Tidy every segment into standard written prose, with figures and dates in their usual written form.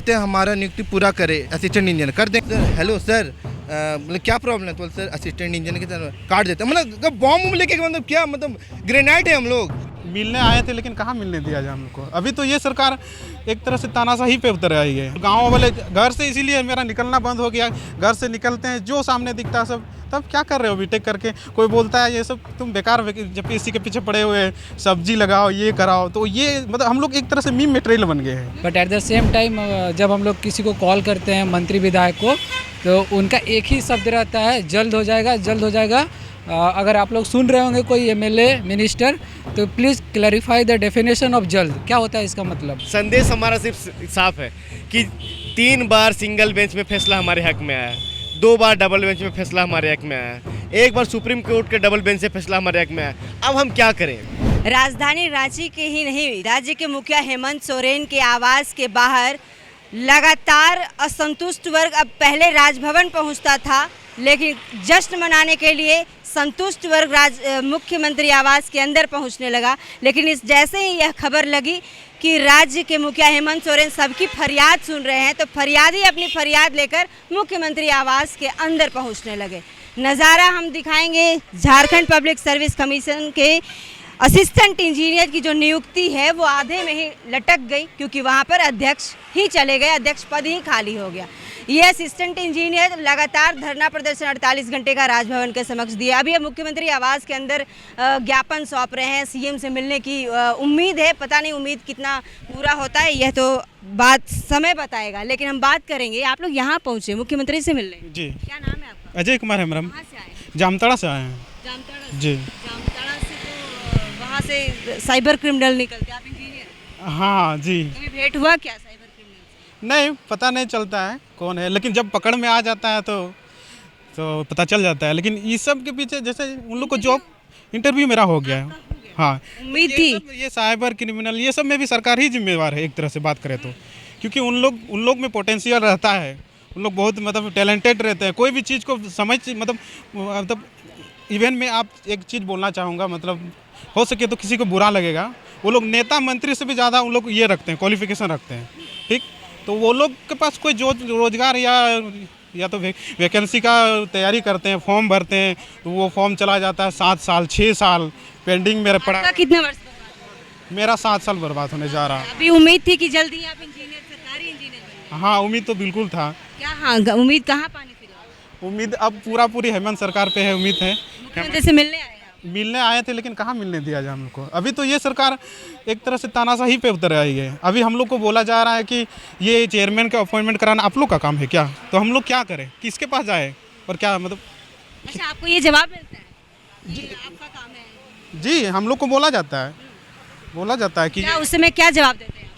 चाहते हैं हमारा नियुक्ति पूरा करे असिस्टेंट इंजीनियर कर दें। हेलो सर, मतलब क्या प्रॉब्लम है? तो सर असिस्टेंट इंजीनियर की तरह काट देते हैं, मतलब बॉम्ब लेके, मतलब क्या, मतलब ग्रेनाइट है हम लोग। मिलने आए थे लेकिन कहाँ मिलने दिया जाए हमको। अभी तो ये सरकार एक तरह से तानाशाही पे उतर आई है। गाँव वाले घर से इसीलिए मेरा निकलना बंद हो गया। घर से निकलते हैं जो सामने दिखता है सब, तब क्या कर रहे हो बीटेक करके? कोई बोलता है ये सब तुम बेकार, जब इसी के पीछे पड़े हुए, सब्जी लगाओ, ये कराओ, तो ये मतलब हम लोग एक तरह से मीम मटेरियल बन गए हैं। But at the same time जब हम लोग किसी को कॉल करते हैं मंत्री विधायक को, तो उनका एक ही शब्द रहता है, जल्द हो जाएगा, जल्द हो जाएगा। अगर आप लोग सुन रहे होंगे कोई एमएलए मिनिस्टर, तो please clarify the definition of जल्द, क्या होता है इसका मतलब। संदेश हमारा सिर्फ साफ है कि 3 बार सिंगल बेंच में फैसला हमारे हक में आया है, 2 बार डबल बेंच में फैसला हमारे हक में आया है, 1 बार सुप्रीम कोर्ट के डबल बेंच से फैसला हमारे हक में आया। अब हम क्या करें? राजधानी रांची के ही नहीं, राज्य के मुखिया हेमंत सोरेन के आवास के बाहर लगातार असंतुष्ट वर्ग अब पहले राजभवन पहुंचता था, लेकिन जश्न मनाने के लिए संतुष्ट वर्ग मुख्यमंत्री आवास के अंदर पहुंचने लगा। लेकिन इस जैसे ही यह खबर लगी कि राज्य के मुखिया हेमंत सोरेन सबकी फरियाद सुन रहे हैं, तो फरियादी अपनी फरियाद लेकर मुख्यमंत्री आवास के अंदर पहुंचने लगे। नज़ारा हम दिखाएंगे झारखंड पब्लिक सर्विस कमीशन के असिस्टेंट इंजीनियर की जो नियुक्ति है वो आधे में ही लटक गई, क्योंकि वहाँ पर अध्यक्ष ही चले गए, अध्यक्ष पद ही खाली हो गया। ये असिस्टेंट इंजीनियर लगातार धरना प्रदर्शन 48 घंटे का राजभवन के समक्ष दिया। अभी ये मुख्यमंत्री आवास के अंदर ज्ञापन सौंप रहे हैं, सीएम से मिलने की उम्मीद है। पता नहीं उम्मीद कितना पूरा होता है, यह तो बात समय बताएगा। लेकिन हम बात करेंगे, आप लोग यहाँ पहुँचे मुख्यमंत्री से मिलने, जी क्या नाम है आपका? अजय कुमार हेम्ब्रम, कहाँ से आए? जामताड़ा से आए हैं। जामताड़ा से? जी। जामताड़ा से तो वहाँ से साइबर क्रिमिनल निकलते, आप इंजीनियर? हाँ जी। कभी भेंट हुआ क्या साइबर क्रिमिनल से? नहीं, पता नहीं चलता है कौन है, लेकिन जब पकड़ में आ जाता है तो पता चल जाता है। लेकिन इस सब के पीछे जैसे उन लोग को जॉब इंटरव्यू मेरा हो गया है। हाँ, उम्मीद थी। ये साइबर क्रिमिनल ये सब में भी सरकार ही जिम्मेवार है एक तरह से बात करें तो, क्योंकि उन लोग में पोटेंशियल रहता है। उन लोग बहुत मतलब टैलेंटेड रहते हैं, कोई भी चीज़ को मतलब इवन में आप एक चीज़ बोलना चाहूँगा, मतलब हो सके तो किसी को बुरा लगेगा, वो लोग नेता मंत्री से भी ज़्यादा उन लोग ये रखते हैं, क्वालिफिकेशन रखते हैं, ठीक। तो वो लोग के पास कोई जो रोजगार या तो वैकेंसी का तैयारी करते हैं, फॉर्म भरते हैं, तो वो फॉर्म चला जाता है 7 साल 6 साल पेंडिंग मेरे पड़ा। आपका कितने वर्ष बर्बाद हुआ? मेरा 7 साल बर्बाद होने जा रहा। अभी उम्मीद थी कि जल्दी आप इंजीनियर, सरकारी इंजीनियर बनेंगे। हाँ, उम्मीद तो बिल्कुल था। क्या हाँ, उम्मीद कहाँ पानी फिर? उम्मीद अब पूरी हेमंत सरकार पे है, उम्मीद है। मुख्यमंत्री से मिलने आए आप? मिलने आए थे लेकिन कहाँ मिलने दिया जाए हमको। अभी तो ये सरकार एक तरह से तानाशाही पे उतर आई है। अभी हम लोग को बोला जा रहा है कि ये चेयरमैन का अपॉइंटमेंट कराना आप लोग का काम है क्या? तो हम लोग क्या करें, किसके पास जाए और क्या मतलब। अच्छा, आपको ये जवाब मिलता है जी, आपका काम है? जी, हम लोग को बोला जाता है कि क्या उस समय क्या जवाब देते हैं?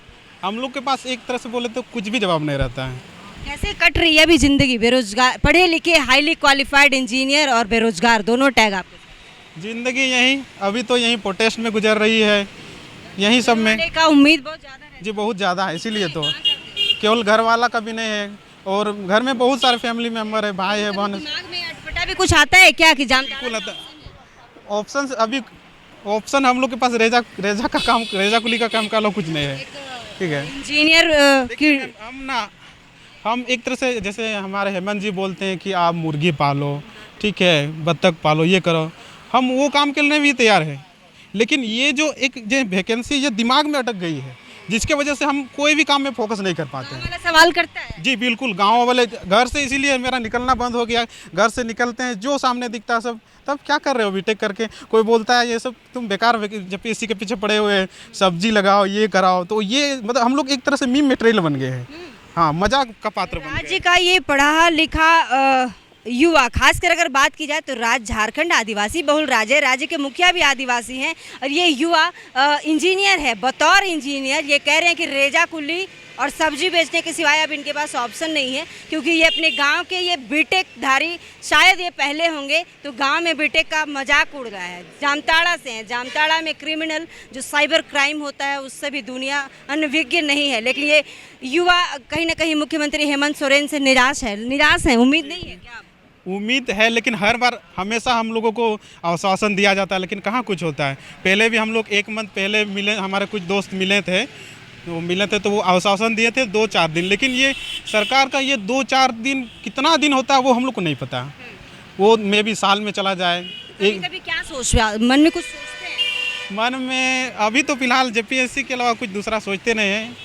हम लोग के पास एक तरह से बोले तो कुछ भी जवाब नहीं रहता है। कैसे कट रही है अभी जिंदगी? बेरोजगार, पढ़े लिखे हाईली क्वालिफाइड इंजीनियर और बेरोजगार दोनों टैग आपके। जिंदगी अभी तो यहीं प्रोटेस्ट में गुजर रही है, यहीं सब में का उम्मीद बहुत ज़्यादा है जी, बहुत ज़्यादा है। इसीलिए तो केवल घर वाला का भी नहीं है, और घर में बहुत सारे फैमिली मेम्बर है, भाई है, बहन। दिमाग में अटपटा भी कुछ आता है क्या कि जानते? ऑप्शन हम लोग के पास रेजा कुली का काम का लोग कुछ नहीं है, ठीक है। इंजीनियर की हम एक तरह से जैसे हमारे हेमंत जी बोलते हैं कि आप मुर्गी पालो, ठीक है, बत्तख पालो, ये करो, हम वो काम के लिए भी तैयार है। लेकिन ये जो वैकेंसी ये दिमाग में अटक गई है, जिसके वजह से हम कोई भी काम में फोकस नहीं कर पाते हैं। वाला सवाल करता है जी बिल्कुल, गाँव वाले घर से, इसीलिए मेरा निकलना बंद हो गया। घर से निकलते हैं जो सामने दिखता है सब, तब क्या कर रहे हो बीटेक करके? कोई बोलता है ये सब तुम बेकार, जब इसी के पीछे पड़े हुए, सब्जी लगाओ, ये कराओ, तो ये मतलब हम लोग एक तरह से मीम मटेरियल बन गए हैं। हाँ, मजाक का पात्र बन गए। राज्य का ये पढ़ा लिखा युवा, खासकर अगर बात की जाए तो झारखंड आदिवासी बहुल राज्य है, राज्य के मुखिया भी आदिवासी हैं, और ये युवा इंजीनियर है। बतौर इंजीनियर ये कह रहे हैं कि रेजा कुली और सब्जी बेचने के सिवाय अब इनके पास ऑप्शन नहीं है, क्योंकि ये अपने गांव के ये बीटेक धारी, शायद ये पहले होंगे, तो गांव में बीटेक का मजाक उड़ रहा है। जामताड़ा से हैं, जामताड़ा में क्रिमिनल जो साइबर क्राइम होता है उससे भी दुनिया अनभिज्ञ नहीं है। लेकिन ये युवा कहीं ना कहीं मुख्यमंत्री हेमंत सोरेन से निराश है। उम्मीद नहीं है क्या? उम्मीद है, लेकिन हर बार हमेशा हम लोगों को आश्वासन दिया जाता है, लेकिन कहाँ कुछ होता है। पहले भी हम लोग 1 मंथ पहले मिले, हमारे कुछ दोस्त मिले थे, वो मिले थे तो वो आश्वासन दिए थे 2-4 दिन, लेकिन ये सरकार का ये 2-4 दिन कितना दिन होता है वो हम लोग को नहीं पता। वो मे भी साल में चला जाए। कभी कभी क्या मन में कुछ सोचते हैं? मन में अभी तो फिलहाल जेपीएससी के अलावा कुछ दूसरा सोचते नहीं हैं,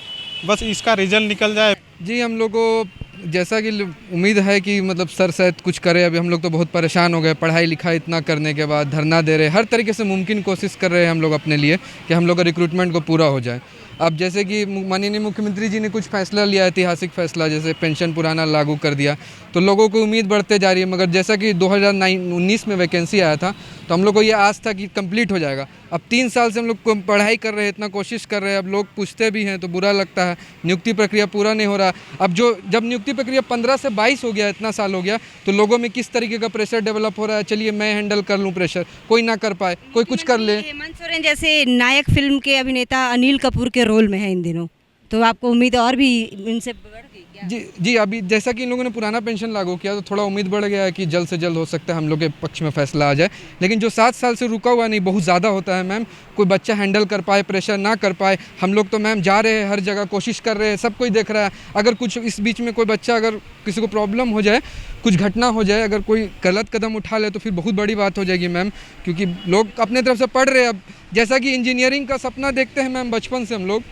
बस इसका रिजल्ट निकल जाए। जी हम लोग को जैसा कि उम्मीद है कि मतलब सर शायद कुछ करे। अभी हम लोग तो बहुत परेशान हो गए, पढ़ाई लिखाई इतना करने के बाद धरना दे रहे, हर तरीके से मुमकिन कोशिश कर रहे हैं हम लोग अपने लिए कि हम लोग का रिक्रूटमेंट को पूरा हो जाए। अब जैसे कि माननीय मुख्यमंत्री जी ने कुछ फैसला लिया, ऐतिहासिक फैसला, जैसे पेंशन पुराना लागू कर दिया, तो लोगों को उम्मीद बढ़ते जा रही है। मगर जैसा कि 2019 में वैकेंसी आया था तो हम लोग को ये आस था कि कंप्लीट हो जाएगा। अब 3 साल से हम लोग पढ़ाई कर रहे हैं, इतना कोशिश कर रहे हैं, अब लोग पूछते भी हैं तो बुरा लगता है, नियुक्ति प्रक्रिया पूरा नहीं हो रहा। अब जब नियुक्ति प्रक्रिया 15 से 22 हो गया, इतना साल हो गया, तो लोगों में किस तरीके का प्रेशर डेवलप हो रहा है, चलिए मैं हैंडल कर लूँ प्रेशर, कोई ना कर पाए, कोई कुछ कर ले। हेमंत सोरेन जैसे नायक फिल्म के अभिनेता अनिल कपूर के रोल में है इन दिनों, तो आपको उम्मीद और भी इनसे बढ़ गई क्या? जी अभी जैसा कि इन लोगों ने पुराना पेंशन लागू किया तो थोड़ा उम्मीद बढ़ गया है कि जल्द से जल्द हो सकता है हम लोग के पक्ष में फैसला आ जाए। लेकिन जो 7 साल से रुका हुआ नहीं, बहुत ज़्यादा होता है मैम, कोई बच्चा हैंडल कर पाए, प्रेशर ना कर पाए। हम लोग तो मैम जा रहे हैं हर जगह, कोशिश कर रहे हैं, सब कोई देख रहा है। अगर कुछ इस बीच में कोई बच्चा, अगर किसी को प्रॉब्लम हो जाए, कुछ घटना हो जाए, अगर कोई गलत कदम उठा ले तो फिर बहुत बड़ी बात हो जाएगी मैम, क्योंकि लोग अपने तरफ से पढ़ रहे हैं। अब जैसा कि इंजीनियरिंग का सपना देखते हैं मैम, बचपन से हम लोग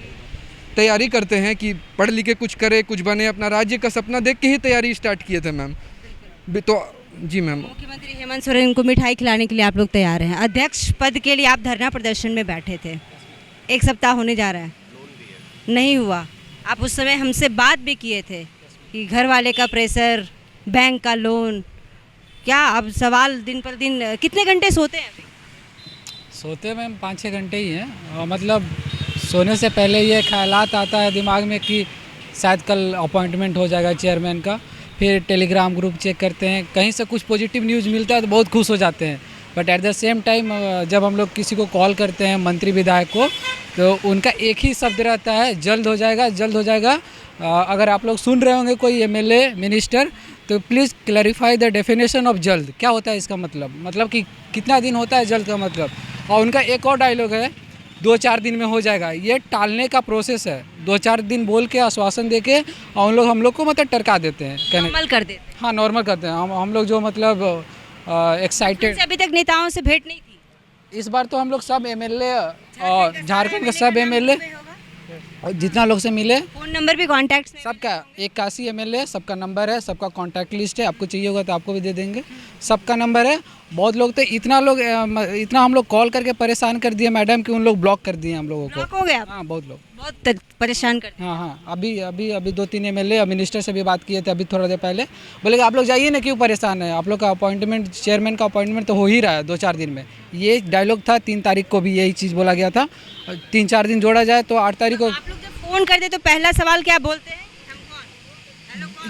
तैयारी करते हैं कि पढ़ लिख के कुछ करे, कुछ बने, अपना राज्य का सपना देख के ही तैयारी स्टार्ट किए थे मैम। तो जी मैम, मुख्यमंत्री हेमंत सोरेन को मिठाई खिलाने के लिए आप लोग तैयार हैं। अध्यक्ष पद के लिए आप धरना प्रदर्शन में बैठे थे, 1 सप्ताह होने जा रहा है, नहीं हुआ। आप उस समय हमसे बात भी किए थे कि घर वाले का प्रेशर, बैंक का लोन, क्या अब सवाल दिन पर दिन। कितने घंटे सोते हैं अभी? सोते मैम 5-6 घंटे ही हैं, और मतलब सोने से पहले ये ख्यालात आता है दिमाग में कि शायद कल अपॉइंटमेंट हो जाएगा चेयरमैन का। फिर टेलीग्राम ग्रुप चेक करते हैं, कहीं से कुछ पॉजिटिव न्यूज़ मिलता है तो बहुत खुश हो जाते हैं। But at the same time जब हम लोग किसी को कॉल करते हैं, मंत्री विधायक को, तो उनका एक ही शब्द रहता है, जल्द हो जाएगा, जल्द हो जाएगा। अगर आप लोग सुन रहे होंगे कोई एमएलए मिनिस्टर, तो please clarify the definition of जल्द, क्या होता है इसका मतलब कि कितना दिन होता है जल्द का मतलब। और उनका एक और डायलॉग है, 2-4 दिन में हो जाएगा। ये टालने का प्रोसेस है, 2-4 दिन बोल के आश्वासन दे के, और हम लोग को मतलब टरका देते हैं, नॉर्मल कर देते हैं। हाँ नॉर्मल करते हैं। हम लोग जो मतलब एक्साइटेड। अभी तक नेताओं से भेंट नहीं की? इस बार तो हम लोग सब एमएलए और झारखंड के सब एमएलए और जितना लोग से मिले, फ़ोन नंबर भी कॉन्टैक्ट सबका 81 एमएलए, सबका नंबर है, सबका कॉन्टैक्ट लिस्ट है, आपको चाहिए होगा तो आपको भी दे देंगे, सबका नंबर है। बहुत लोग तो इतना हम लोग कॉल करके परेशान कर दिए मैडम कि उन लोग ब्लॉक कर दिए हम लोगों को। ब्लॉक हो गया? हाँ बहुत लोग बहुत परेशान कर। हाँ अभी 2-3 एमएलए मिनिस्टर से भी बात किए थे अभी थोड़ा देर पहले, बोले कि आप लोग जाइए ना, क्यों परेशान है, आप लोग का अपॉइंटमेंट, चेयरमैन का अपॉइंटमेंट तो हो ही रहा है 2-4 दिन में। ये डायलॉग था, 3 तारीख को भी यही चीज़ बोला गया था। 3-4 दिन जोड़ा जाए तो 8 तारीख को। आप लोग जब फ़ोन करते तो पहला सवाल क्या बोलते हैं?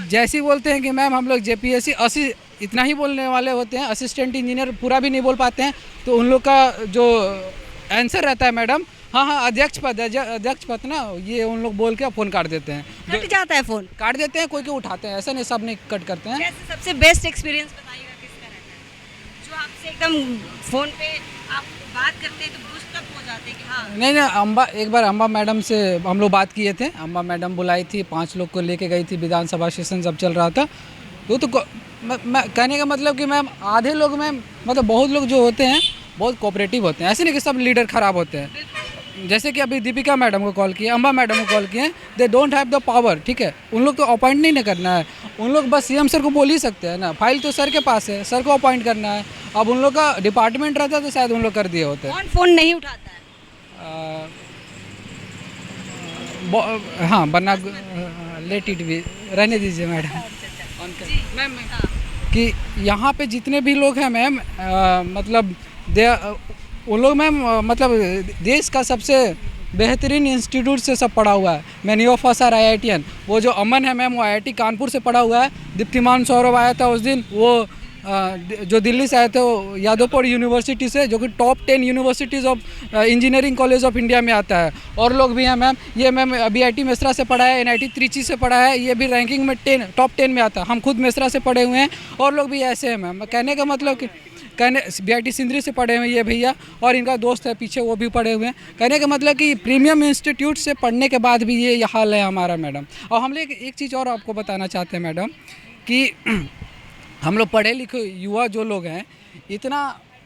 जैसे ही बोलते हैं कि मैम हम लोग जेपीएससी इतना ही बोलने वाले होते हैं, असिस्टेंट इंजीनियर पूरा भी नहीं बोल पाते हैं, तो उन लोग का जो आंसर रहता है मैडम, हाँ अध्यक्ष पद ना, ये उन लोग बोल के फ़ोन काट देते हैं। कट जाता है फ़ोन? काट देते हैं, कोई उठाते हैं, ऐसा नहीं सब नहीं कट करते हैं। जैसे सबसे बेस्ट एक्सपीरियंस बताइएगा किसका रहता है, जो आपसे एकदम फ़ोन पे आप बात करते हैं तो बूस्टअप हो जाते हैं कि हाँ। नहीं एक बार अम्बा मैडम से हम लोग बात किए थे, अम्बा मैडम बुलाई थी, 5 लोग को लेके गई थी, विधानसभा सेशन जब चल रहा था। तो मैं कहने का मतलब कि मैम आधे लोग मैम मतलब बहुत लोग जो होते हैं बहुत कोऑपरेटिव होते हैं, ऐसे नहीं कि सब लीडर ख़राब होते हैं। जैसे कि अभी दीपिका मैडम को कॉल किए, अम्बा मैडम को कॉल किए, they don't have the power, ठीक है, उन लोग तो अपॉइंट नहीं करना है, उन लोग बस सीएम सर को बोल ही सकते हैं ना, फाइल तो सर के पास है, सर को अपॉइंट करना है। अब उन लोग का डिपार्टमेंट रहता तो शायद उन लोग कर दिए होते। कौन फ़ोन नहीं उठाता है? हाँ बना लेट इट भी रहने दीजिए मैडम। मैम कि यहाँ पे जितने भी लोग हैं मैम, मतलब वो लोग मैम मतलब देश का सबसे बेहतरीन इंस्टीट्यूट से सब पढ़ा हुआ है। Many of us are IITian। वो जो अमन है मैम, वो IIT कानपुर से पढ़ा हुआ है। दीप्तिमान सौरभ आया था उस दिन, वो जो दिल्ली से आए थे, वो यादवपुर यूनिवर्सिटी से, जो कि top 10 universities of engineering college of India में आता है। और लोग भी हैं मैम, ये मैम BIT मेसरा से पढ़ा है, NIT त्रिची से पढ़ा है, ये भी रैंकिंग में टॉप 10 में आता है। हम खुद मेसरा से पढ़े हुए हैं, और लोग भी ऐसे हैं मैम। कहने का मतलब कि कहने BIT सिंदरी से पढ़े हुए ये भैया, और इनका दोस्त है पीछे वो भी पढ़े हुए हैं। कहने का मतलब कि प्रीमियम इंस्टीट्यूट से पढ़ने के बाद भी ये हाल है हमारा मैडम। और हम लोग एक चीज़ और आपको बताना चाहते हैं मैडम कि हम लोग पढ़े लिखे युवा जो लोग हैं,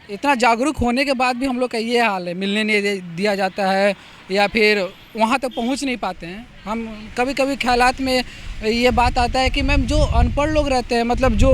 इतना जागरूक होने के बाद भी हम लोग का ये हाल है, मिलने नहीं दिया जाता है या फिर वहाँ तक पहुँच नहीं पाते हैं। हम कभी कभी ख्यालात में ये बात आता है कि मैम जो अनपढ़ लोग रहते हैं, मतलब जो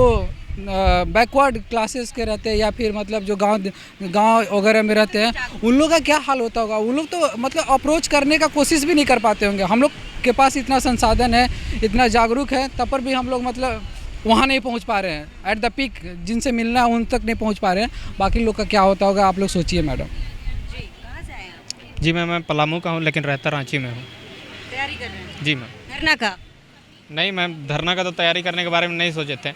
बैकवर्ड क्लासेस के रहते हैं या फिर मतलब जो गांव वगैरह में रहते हैं, उन लोगों का क्या हाल होता होगा। उन लोग तो मतलब अप्रोच करने का कोशिश भी नहीं कर पाते होंगे। हम लोग के पास इतना संसाधन है, इतना जागरूक है, तब पर भी हम लोग मतलब वहाँ नहीं पहुँच पा रहे हैं। एट द पीक जिनसे मिलना है उन तक नहीं पहुँच पा रहे हैं। बाकी लोग का क्या होता होगा आप लोग सोचिए मैडम। जी, कहाँ से आए आप? जी मैं पलामू का हूँ लेकिन रहता रांची में हूँ। तैयारी कर रहे हैं? जी मैम। धरना का? नहीं मैम, धरना का तो तैयारी करने के बारे में नहीं सोचे थे।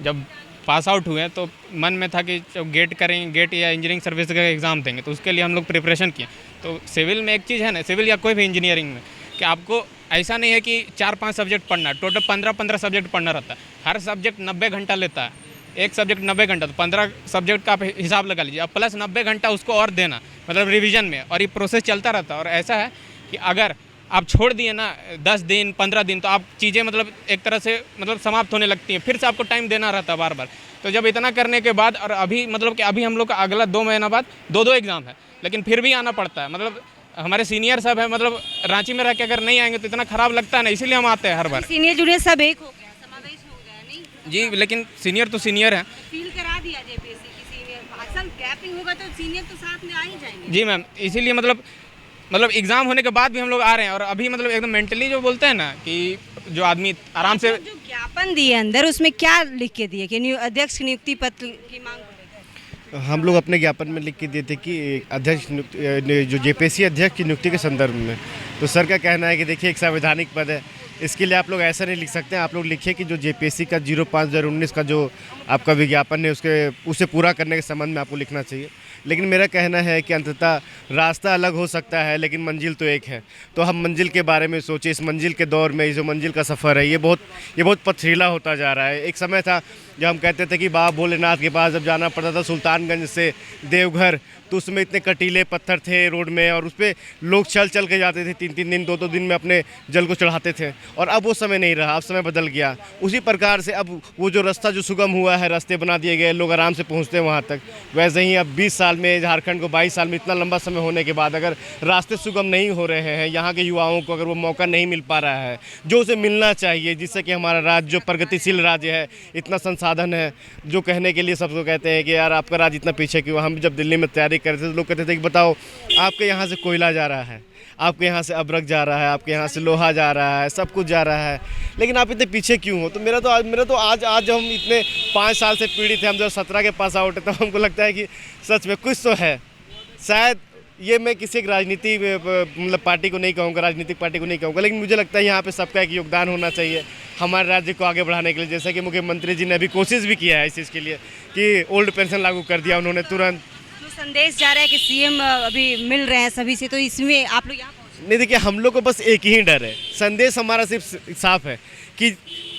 जब पास आउट हुए तो मन में था कि जब गेट करेंगे, गेट या इंजीनियरिंग सर्विस का एग्ज़ाम देंगे, तो उसके लिए हम लोग प्रिपरेशन किए। तो सिविल में एक चीज़ है ना, सिविल या कोई भी इंजीनियरिंग में, कि आपको ऐसा नहीं है कि 4-5 सब्जेक्ट पढ़ना है, टोटल 15-15 सब्जेक्ट पढ़ना रहता है। हर सब्जेक्ट 90 घंटा लेता है, एक सब्जेक्ट 90 घंटा, तो 15 सब्जेक्ट का आप हिसाब लगा लीजिए। अब प्लस 90 घंटा उसको और देना, मतलब रिवीजन में, और ये प्रोसेस चलता रहता है। और ऐसा है कि अगर आप छोड़ दिए ना 10 दिन 15 दिन, तो आप चीज़ें मतलब एक तरह से मतलब समाप्त होने लगती हैं, फिर से आपको टाइम देना रहता है बार बार। तो जब इतना करने के बाद, और अभी मतलब कि अभी हम लोग का अगला 2 महीना बाद 2 एग्ज़ाम है, लेकिन फिर भी आना पड़ता है। मतलब हमारे सीनियर सब है, मतलब रांची में रह के अगर नहीं आएंगे तो इतना ख़राब लगता है ना, इसीलिए हम आते हैं हर बार। सीनियर जूनियर सब एक हो गया, समावेश हो गया नहीं? जी, लेकिन सीनियर तो सीनियर हैं। फील करा दिया JPSC की सीनियर, अक्सर गैपिंग होगा तो सीनियर तो साथ में आ ही जाएंगे। जी मैम, इसीलिए मतलब एग्ज़ाम होने के बाद भी हम लोग आ रहे हैं। और अभी मतलब एकदम मेंटली जो बोलते हैं ना कि जो आदमी आराम से, जो ज्ञापन दिए अंदर उसमें क्या लिख के दिए कि अध्यक्ष नियुक्ति पत्र की मांग करेगा? हम लोग अपने ज्ञापन में लिख के दिए थे कि अध्यक्ष जो JPSC अध्यक्ष की नियुक्ति के संदर्भ में, तो सर का कहना है कि देखिए एक संवैधानिक पद है, इसके लिए आप लोग ऐसा नहीं लिख सकते हैं। आप लोग लिखिए कि जो JPSC का 05/2019 का जो आपका विज्ञापन है उसे पूरा करने के संबंध में आपको लिखना चाहिए। लेकिन मेरा कहना है कि अंततः रास्ता अलग हो सकता है लेकिन मंजिल तो एक है। तो हम मंजिल के बारे में सोचें। इस मंजिल के दौर में जो मंजिल का सफ़र है ये बहुत पथरीला होता जा रहा है। एक समय था जब हम कहते थे कि बाबा भोलेनाथ के पास जब जाना पड़ता था सुल्तानगंज से देवघर, तो उसमें इतने कटीले पत्थर थे रोड में, और उस पर लोग चल के जाते थे, 3-3 दिन 2-2 दिन में अपने जल को चढ़ाते थे। और अब वो समय नहीं रहा, अब समय बदल गया। उसी प्रकार से अब वो जो रास्ता जो सुगम हुआ है, रास्ते बना दिए गए, लोग आराम से पहुँचते हैं वहाँ तक। वैसे ही अब 20 साल में झारखंड को 22 साल में इतना लंबा समय होने के बाद अगर रास्ते सुगम नहीं हो रहे हैं, यहाँ के युवाओं को अगर वो मौका नहीं मिल पा रहा है जो उसे मिलना चाहिए, जिससे कि हमारा राज्य जो प्रगतिशील राज्य है, इतना संसाधन है, जो कहने के लिए सबको कहते हैं कि यार आपका राज्य इतना पीछे क्यों। हम जब दिल्ली में तैयारी करते थे तो लोग कहते थे कि बताओ आपके यहाँ से कोयला जा रहा है, आपके यहाँ से अब्रक जा रहा है, आपके यहाँ से लोहा जा रहा है, सब कुछ जा रहा है, लेकिन आप इतने पीछे क्यों हो। तो मेरा तो आज हम इतने 5 साल से पीड़ित हैं, हम जब 17 के पास आउट है, तो हमको लगता है कि सच में कुछ तो है। शायद ये मैं किसी एक राजनीति मतलब पार्टी को नहीं कहूँगा, राजनीतिक पार्टी को नहीं कहूँगा, लेकिन मुझे लगता है यहाँ पे सबका एक योगदान होना चाहिए हमारे राज्य को आगे बढ़ाने के लिए। जैसे कि मुख्यमंत्री जी ने अभी कोशिश भी किया है इस चीज़ के लिए कि ओल्ड पेंशन लागू कर दिया उन्होंने तुरंत। जो संदेश जा रहा है कि CM अभी मिल रहे हैं सभी से, तो इसमें आप लोग यहाँ पहुँचे? नहीं, देखिए हम लोग को बस एक ही डर है, संदेश हमारा सिर्फ साफ है कि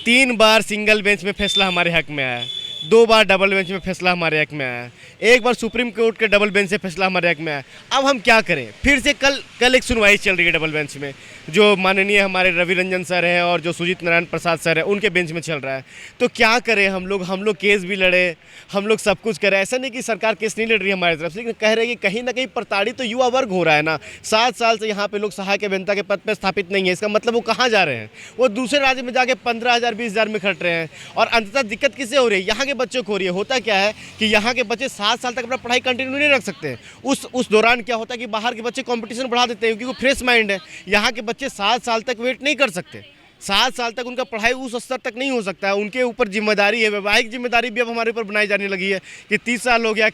3 बार सिंगल बेंच में फैसला हमारे हक में आया है, 2 बार डबल बेंच में फैसला हमारे हक में आया है, 1 बार सुप्रीम कोर्ट के डबल बेंच से फैसला हमारे हक में आया। अब हम क्या करें? फिर से कल एक सुनवाई चल रही है डबल बेंच में, जो माननीय हमारे रवि रंजन सर हैं और जो सुजीत नारायण प्रसाद सर हैं, उनके बेंच में चल रहा है। तो क्या करें हम लोग केस भी लड़े, हम लोग सब कुछ करें। ऐसा नहीं कि सरकार केस नहीं लड़ रही है हमारी तरफ से, लेकिन कह रहे हैं कि कहीं ना कहीं प्रताड़ित तो युवा वर्ग हो रहा है ना। 7 साल से यहाँ पे लोग सहायक अभियंता के पद पर स्थापित नहीं है, इसका मतलब वो कहाँ जा रहे हैं? वो दूसरे राज्य में जाके 15,000 20,000 में खट रहे हैं। और अंततः दिक्कत किससे हो रही है? यहाँ के बच्चों को हो रही है। होता क्या है कि यहाँ के बच्चे 7 साल तक अपना पढ़ाई कंटिन्यू नहीं रख सकते। उस दौरान क्या होता है कि बाहर के बच्चे कंपटीशन बढ़ा देते हैं, क्योंकि वो फ्रेश माइंड है। यहाँ के बच्चे 7 साल तक वेट नहीं कर सकते। 7 साल तक उनका पढ़ाई उस स्तर तक नहीं हो सकता है। उनके ऊपर जिम्मेदारी है, वैवाहिक जिम्मेदारी भी अब हमारे ऊपर बनाई जाने लगी है कि 30 साल हो गया,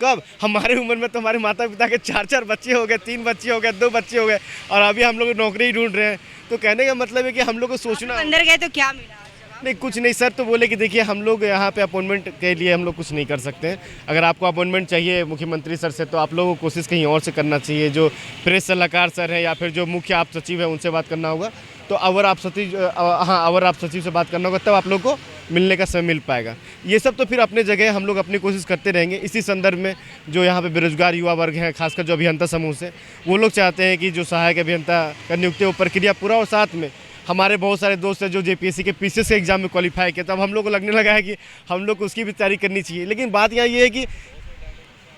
कब हमारे उम्र में तो हमारे माता पिता के 4 बच्चे हो गए, 3 बच्चे हो गए, 2 बच्चे हो गए, और अभी हम लोग नौकरी ढूंढ रहे हैं। तो कहने का मतलब है कि हम लोग को सोचना। अंदर गए तो क्या मिला? नहीं, कुछ नहीं सर। तो बोले कि देखिए हम लोग यहाँ पे अपॉइंटमेंट के लिए हम लोग कुछ नहीं कर सकते हैं। अगर आपको अपॉइंटमेंट चाहिए मुख्यमंत्री सर से, तो आप लोगों को कोशिश कहीं और से करना चाहिए। जो प्रेस सलाहकार सर हैं या फिर जो मुख्य आप सचिव हैं उनसे बात करना होगा। तो अवर आप सचिव से बात करना होगा, तब आप लोग को मिलने का समय मिल पाएगा। ये सब तो फिर अपने जगह हम लोग अपनी कोशिश करते रहेंगे। इसी संदर्भ में जो यहाँ पे बेरोजगार युवा वर्ग हैं, खासकर जो अभियंता समूह से, वो लोग चाहते हैं कि जो सहायक अभियंता का नियुक्ति वो प्रक्रिया पूरा, और साथ में हमारे बहुत सारे दोस्त हैं जो जेपीएससी के पीसीएस के एग्ज़ाम में क्वालिफाई किए, तब हम लोग को लगने लगा है कि हम लोग को उसकी भी तैयारी करनी चाहिए। लेकिन बात यहाँ ये है कि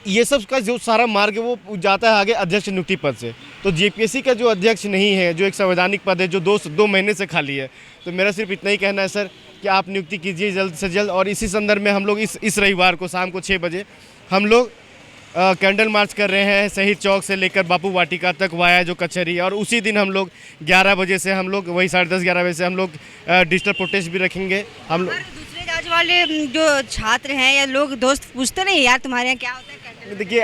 ये सब का जो सारा मार्ग है वो जाता है आगे अध्यक्ष नियुक्ति पद से। तो जेपीएससी का जो अध्यक्ष नहीं है, जो एक संवैधानिक पद है जो 2 महीने से खाली है, तो मेरा सिर्फ इतना ही कहना है सर कि आप नियुक्ति कीजिए जल्द से जल्द। और इसी संदर्भ में हम लोग इस रविवार को शाम को 6 बजे हम लोग कैंडल मार्च कर रहे हैं शहीद चौक से लेकर बापू वाटिका तक वाया जो कचहरी, और उसी दिन हम लोग 11 बजे से हम लोग वही 10:30-11 बजे से हम लोग डिजिटल प्रोटेस्ट भी रखेंगे। हम लोग दूसरे राज्य वाले जो छात्र हैं या लोग दोस्त पूछते नहीं यार तुम्हारे यहाँ क्या होता है? देखिए,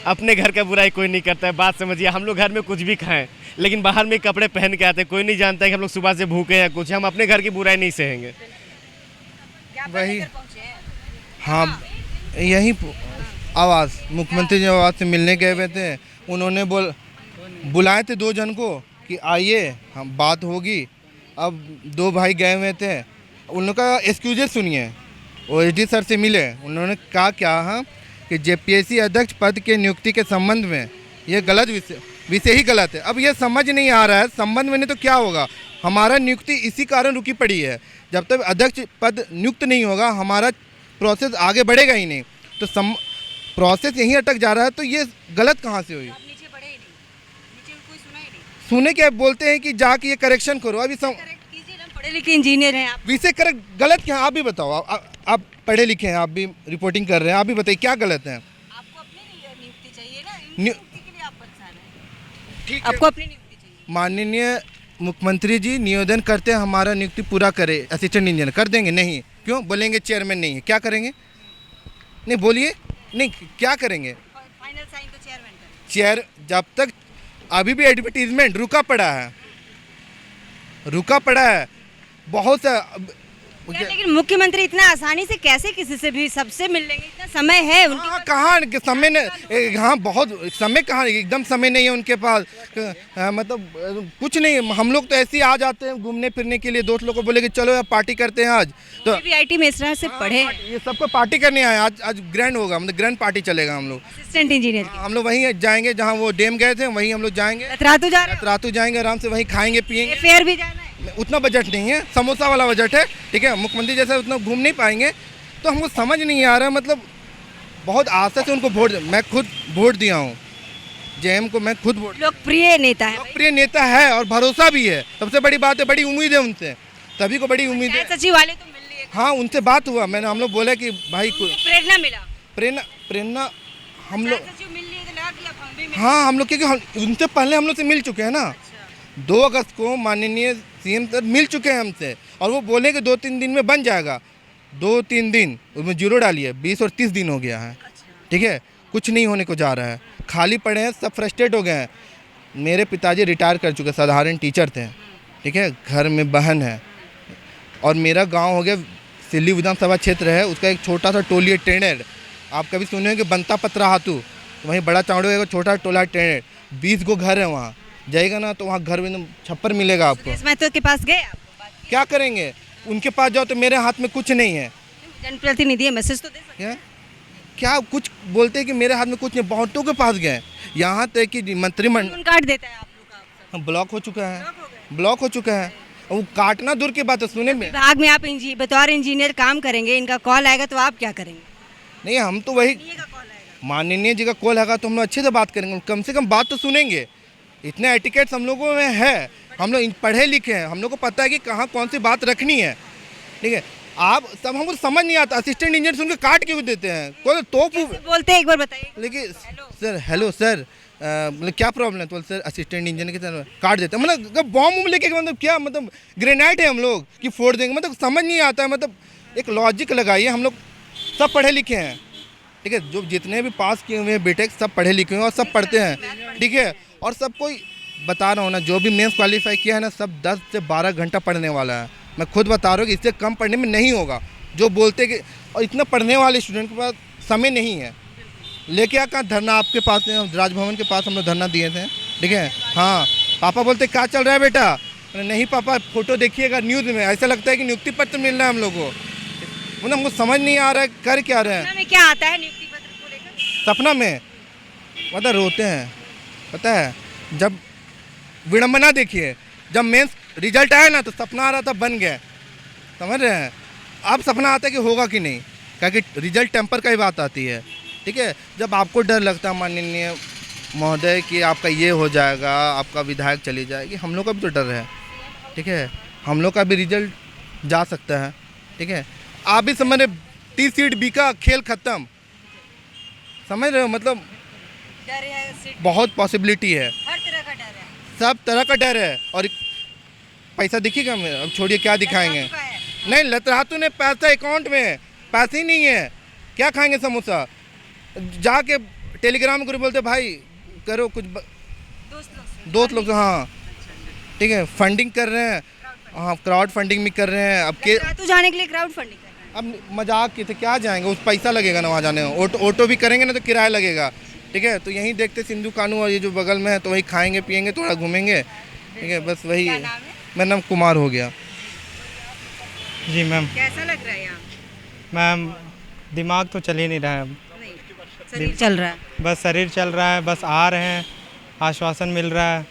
अपने घर का बुराई कोई नहीं करता है, बात समझिए। हम लोग घर में कुछ भी खाएं लेकिन बाहर में कपड़े पहन के आते हैं, कोई नहीं जानता है कि हम लोग सुबह से भूखे हैं कुछ। हम अपने घर की बुराई नहीं सहेंगे। वही हाँ, यही आवाज़ मुख्यमंत्री जी आवाज़ से मिलने गए हुए थे। उन्होंने बुलाए थे 2 जन को कि आइए हम बात होगी। अब 2 भाई गए हुए थे, उन लोग का एक्सक्यूजेस सुनिए। ओएसडी सर से मिले, उन्होंने कहा क्या हाँ कि जेपीएससी अध्यक्ष पद के नियुक्ति के संबंध में ये गलत विषय ही गलत है। अब ये समझ नहीं आ रहा है संबंध में, नहीं तो क्या होगा। हमारा नियुक्ति इसी कारण रुकी पड़ी है, जब तक अध्यक्ष पद नियुक्त नहीं होगा हमारा प्रोसेस आगे बढ़ेगा ही नहीं। तो प्रोसेस यहीं अटक जा रहा है, तो ये गलत कहाँ से हुई? नीचे बढ़े ही नहीं, नीचे कोई सुना ही नहीं। सुने क्या बोलते हैं कि जाके ये करेक्शन करो। अभी करेक्ट कीजिए ना, पढ़े लिखे इंजीनियर हैं आप। विषय करेक्ट गलत क्या है आप भी बताओ। आप पढ़े लिखे हैं, आप भी रिपोर्टिंग कर रहे हैं, आप भी बताइए क्या गलत है। आपको अपनी नियुक्ति चाहिए ना, नियु- नियुक्ति के लिए आप परेशान हैं। ठीक आपको अपनी नियुक्ति चाहिए। माननीय मुख्यमंत्री जी निवेदन करते हैं हमारा नियुक्ति पूरा करे। असिस्टेंट इंजीनियर कर देंगे? नहीं। क्यों बोलेंगे चेयरमैन नहीं है? क्या करेंगे? नहीं बोलिए, नहीं क्या करेंगे? फाइनल साइन तो चेयरमैन करें। चेयर जब तक अभी भी एडवर्टीजमेंट रुका पड़ा है बहुत सा। यार, लेकिन मुख्यमंत्री इतना आसानी से कैसे किसी से भी सबसे मिल लेंगे? इतना समय है उनके पास? कहाँ समय ने, हाँ बहुत समय, कहाँ एकदम समय नहीं है उनके पास। मतलब कुछ नहीं। हम लोग तो ऐसे ही आ जाते हैं घूमने फिरने के लिए। दोस्त लोग को बोले कि चलो यार पार्टी करते हैं आज, तो आईटी में इस तरह से पढ़े हैं। ये सबको पार्टी करने आए। आज ग्रैंड होगा, मतलब ग्रैंड पार्टी चलेगा। हम लोग असिस्टेंट इंजीनियर हम लोग वहीं जाएंगे जहाँ वो डैम गए थे, वहीं हम लोग जाएंगे। रातू जा रहे रातू जाएंगे, आराम से वहीं खाएंगे पिएंगे। फेयर भी जाना है। उतना बजट नहीं है, समोसा वाला बजट है, ठीक है। मुख्यमंत्री जैसा उतना घूम नहीं पाएंगे, तो हमको समझ नहीं आ रहा। मतलब बहुत आशा से उनको मैं खुद वोट दिया हूँ जेएम को, मैं खुद वोट। लोकप्रिय नेता है, लोकप्रिय नेता है और भरोसा भी है। सबसे बड़ी बात है, बड़ी उम्मीद है उनसे, सभी को बड़ी उम्मीद है। सचिव वाले तो मिल लिए। हाँ, उनसे बात हुआ, मैंने हम लोग बोला कि भाई प्रेरणा मिला। प्रेरणा हम लोग, सचिव मिल लिए तो लगा कि अब हम भी मिल। हाँ हम लोग, क्योंकि उनसे पहले हम लोग से मिल चुके हैं ना। 2 अगस्त को माननीय सीएम सर मिल चुके हैं हमसे, और वो बोले कि 2-3 दिन में बन जाएगा। 2-3 दिन उसमें 0 डालिए, 20 और 30 दिन हो गया है, ठीक है। कुछ नहीं होने को जा रहा है, खाली पड़े हैं, सब फ्रस्ट्रेट हो गए हैं। मेरे पिताजी रिटायर कर चुके, साधारण टीचर थे, ठीक है। घर में बहन है, और मेरा गांव हो गया सिल्ली विधानसभा क्षेत्र है, उसका एक छोटा सा टोली टेढ़ेर। आप कभी सुने हो कि बनता पत्रा हाथू, वहीं बड़ा चावड़े का छोटा टोला टेढ़ेर, 20 गो घर है वहाँ। जाएगा ना तो वहाँ घर में छप्पर मिलेगा आपको। महतो के पास गए आप? क्या करेंगे? उनके पास जाओ तो मेरे हाथ में कुछ नहीं है। जनप्रतिनिधि है, मैसेज तो दे सकते हैं। क्या कुछ बोलते हैं कि मेरे हाथ में कुछ नहीं। बहुतों के पास गए, यहाँ तक कि मंत्रिमंडल काट देता है आप लोग का। ब्लॉक हो चुका है। वो काटना दूर की बात है। सुने में विभाग में आप बतौर इंजीनियर काम करेंगे, इनका कॉल आएगा तो आप क्या करेंगे? नहीं, हम तो वही माननीय जी का कॉल आएगा तो हम लोग अच्छे से बात करेंगे, कम से कम बात तो सुनेंगे। इतने एटिकेट्स हम लोगों में है, हम लोग पढ़े लिखे हैं, हम लोग को पता है कि कहाँ कौन सी बात रखनी है, ठीक है। आप सब हमको समझ नहीं आता, असिस्टेंट इंजीनियर सुन के काट क्यों देते हैं? कोई तो बोलते हैं, एक बार बताइए। लेकिन सर हेलो सर, मतलब क्या प्रॉब्लम है? तो सर असिस्टेंट इंजीनियर की तरह काट देते हैं, मतलब बॉम्ब लेके, मतलब क्या, मतलब ग्रेनाइट है हम लोग कि फोड़ देंगे? मतलब समझ नहीं आता है। मतलब एक लॉजिक लगाइए। हम लोग सब पढ़े लिखे हैं, ठीक है। जो जितने भी पास किए हुए हैं बीटेक, सब पढ़े लिखे हैं और सब पढ़ते हैं, ठीक है। और सब कोई बता रहा हूँ ना, जो भी मेंस क्वालिफाई किया है ना, सब 10 से 12 घंटा पढ़ने वाला है। मैं खुद बता रहा हूँ कि इससे कम पढ़ने में नहीं होगा। जो बोलते कि, और इतना पढ़ने वाले स्टूडेंट के पास समय नहीं है। लेके आ कहाँ धरना आपके पास है, राजभवन के पास हम लोग धरना दिए थे, ठीक है। हाँ, पापा बोलते क्या चल रहा है बेटा? नहीं पापा, फोटो देखिएगा न्यूज़ में, ऐसा लगता है कि नियुक्ति पत्र मिल रहा है हम लोग को। मतलब हमको समझ नहीं आ रहा है कर क्या रहे हैं। सपना में क्या आता है नियुक्ति पत्र को लेकर? सपना में मतलब रोते हैं, पता है। जब विडम्बना देखिए, जब मेंस रिजल्ट आया ना तो सपना आ रहा था बन गया, समझ रहे हैं। अब सपना आता है कि होगा कि नहीं, क्योंकि रिजल्ट टेम्पर का ही बात आती है, ठीक है। जब आपको डर लगता है माननीय महोदय कि आपका ये हो जाएगा, आपका विधायक चली जाएगी, हम लोग का भी तो डर है, ठीक है। हम लोग का भी रिजल्ट जा सकता है, ठीक है। आप भी समझ रहे 30 सीट बिका, खेल ख़त्म, समझ रहे हो। मतलब डर है, सीट बहुत पॉसिबिलिटी है, हर तरह का डर है। सब तरह का डर है। और पैसा दिखेगा, अब छोड़िए क्या दिखाएंगे। लत है। नहीं, लतरातू ने पैसा अकाउंट में, पैसे ही नहीं है, क्या खाएंगे समोसा। जाके टेलीग्राम ग्रुप बोलते भाई करो कुछ दोस्त लोग हाँ, ठीक है। फंडिंग कर रहे हैं, हाँ क्राउड फंडिंग भी कर रहे हैं। अब के तू जाने के लिए क्राउड फंडिंग कर रहा है। अब मजाक की थे, क्या जाएंगे, उस पैसा लगेगा ना वहाँ जाने में। ऑटो भी करेंगे ना तो किराया लगेगा, ठीक है। तो यहीं देखते सिंधु कानू और ये जो बगल में है, तो वही खाएंगे पिएंगे, थोड़ा घूमेंगे, ठीक है, बस वही। क्या नाम है? मेरा नाम कुमार हो गया। जी मैम। कैसा लग रहा है यहाँ? मैम दिमाग तो चल ही नहीं रहा है, नहीं, शरीर चल रहा है। बस शरीर चल रहा है, बस आ रहे हैं, आश्वासन मिल रहा है,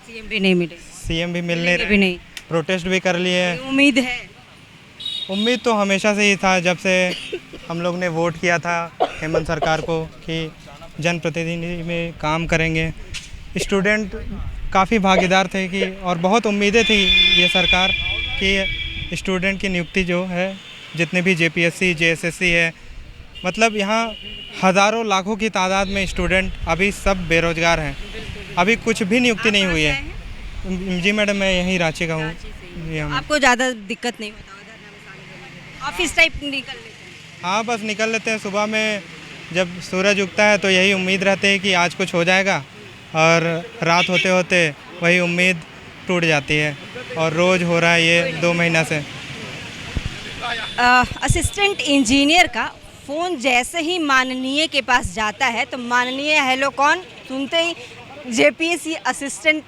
सीएम भी नहीं मिले, सीएम भी मिलने भी नहीं। प्रोटेस्ट भी कर लिए हैं। उम्मीद है? उम्मीद तो हमेशा से ही था, जब से हम लोग ने वोट किया था हेमंत सरकार को कि जनप्रतिनिधि में काम करेंगे। स्टूडेंट काफ़ी भागीदार थे कि, और बहुत उम्मीदें थी ये सरकार कि स्टूडेंट की नियुक्ति जो है, जितने भी जेपीएससी जेएसएससी है, मतलब यहाँ हज़ारों लाखों की तादाद में स्टूडेंट अभी सब बेरोजगार हैं, अभी कुछ भी नियुक्ति नहीं हुई है। जी मैडम, मैं यहीं रांची का हूँ। जी हम आपको ज़्यादा दिक्कत नहीं होता उधर ना, ऑफिस टाइप निकल लेते हैं? हाँ बस निकल लेते हैं सुबह में, जब सूरज उगता है तो यही उम्मीद रहती है कि आज कुछ हो जाएगा, और रात होते होते वही उम्मीद टूट जाती है, और रोज़ हो रहा है ये 2 महीना से। असिस्टेंट इंजीनियर का फ़ोन जैसे ही माननीय के पास जाता है तो माननीय हेलो कौन सुनते ही जेपीएससी असिस्टेंट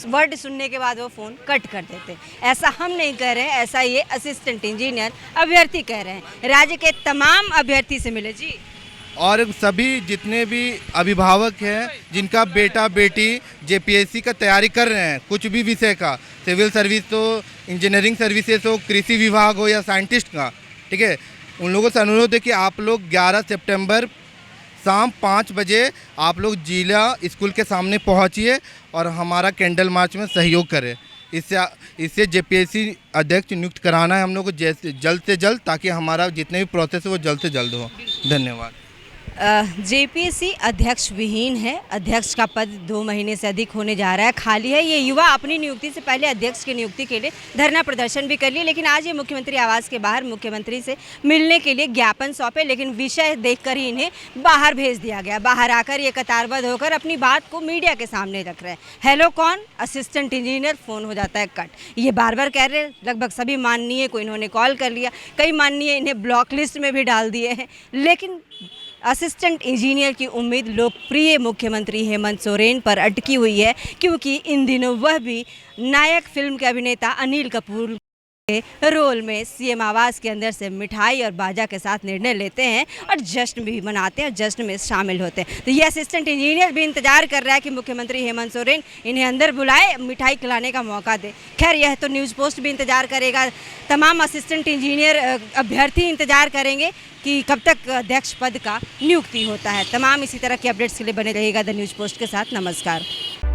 वर्ड सुनने के बाद वो फ़ोन कट कर देते हैं। ऐसा हम नहीं कह रहे हैं, ऐसा ये असिस्टेंट इंजीनियर अभ्यर्थी कह रहे हैं। राज्य के तमाम अभ्यर्थी से मिले जी, और सभी जितने भी अभिभावक हैं जिनका बेटा बेटी जेपीएससी का तैयारी कर रहे हैं, कुछ भी विषय का, सिविल सर्विस हो, इंजीनियरिंग सर्विसेज हो, कृषि विभाग हो या साइंटिस्ट का, ठीक है, उन लोगों से अनुरोध है कि आप लोग 11 सितंबर शाम 5 बजे आप लोग जिला स्कूल के सामने पहुंचिए और हमारा कैंडल मार्च में सहयोग करें। इससे जेपीएससी अध्यक्ष नियुक्त कराना है हम लोग को जल्द से जल्द, ताकि हमारा जितने भी प्रोसेस है वो जल्द से जल्द हो। धन्यवाद। जेपीएससी अध्यक्ष विहीन है, अध्यक्ष का पद 2 महीने से अधिक होने जा रहा है, खाली है। ये युवा अपनी नियुक्ति से पहले अध्यक्ष की नियुक्ति के लिए धरना प्रदर्शन भी कर लिए, लेकिन आज ये मुख्यमंत्री आवास के बाहर मुख्यमंत्री से मिलने के लिए ज्ञापन सौंपे, लेकिन विषय देखकर ही इन्हें बाहर भेज दिया गया। बाहर आकर ये कतारबद्ध होकर अपनी बात को मीडिया के सामने रख रहे हैं। हेलो कौन असिस्टेंट इंजीनियर, फ़ोन हो जाता है कट। ये बार बार कह रहे हैं, लगभग सभी माननीय को इन्होंने कॉल कर लिया, कई माननीय इन्हें ब्लॉक लिस्ट में भी डाल दिए हैं, लेकिन असिस्टेंट इंजीनियर की उम्मीद लोकप्रिय मुख्यमंत्री हेमंत सोरेन पर अटकी हुई है, क्योंकि इन दिनों वह भी नायक फिल्म के अभिनेता अनिल कपूर के रोल में सीएम आवास के अंदर से मिठाई और बाजा के साथ निर्णय लेते हैं और जश्न भी मनाते हैं और जश्न में शामिल होते हैं। तो ये असिस्टेंट इंजीनियर भी इंतजार कर रहा है कि मुख्यमंत्री हेमंत सोरेन इन्हें अंदर बुलाए, मिठाई खिलाने का मौका दे। खैर, यह तो न्यूज़ पोस्ट भी इंतजार करेगा, तमाम असिस्टेंट इंजीनियर अभ्यर्थी इंतजार करेंगे कि कब तक अध्यक्ष पद का नियुक्ति होता है। तमाम इसी तरह के अपडेट्स के लिए बने रहिएगा द न्यूज़ पोस्ट के साथ। नमस्कार।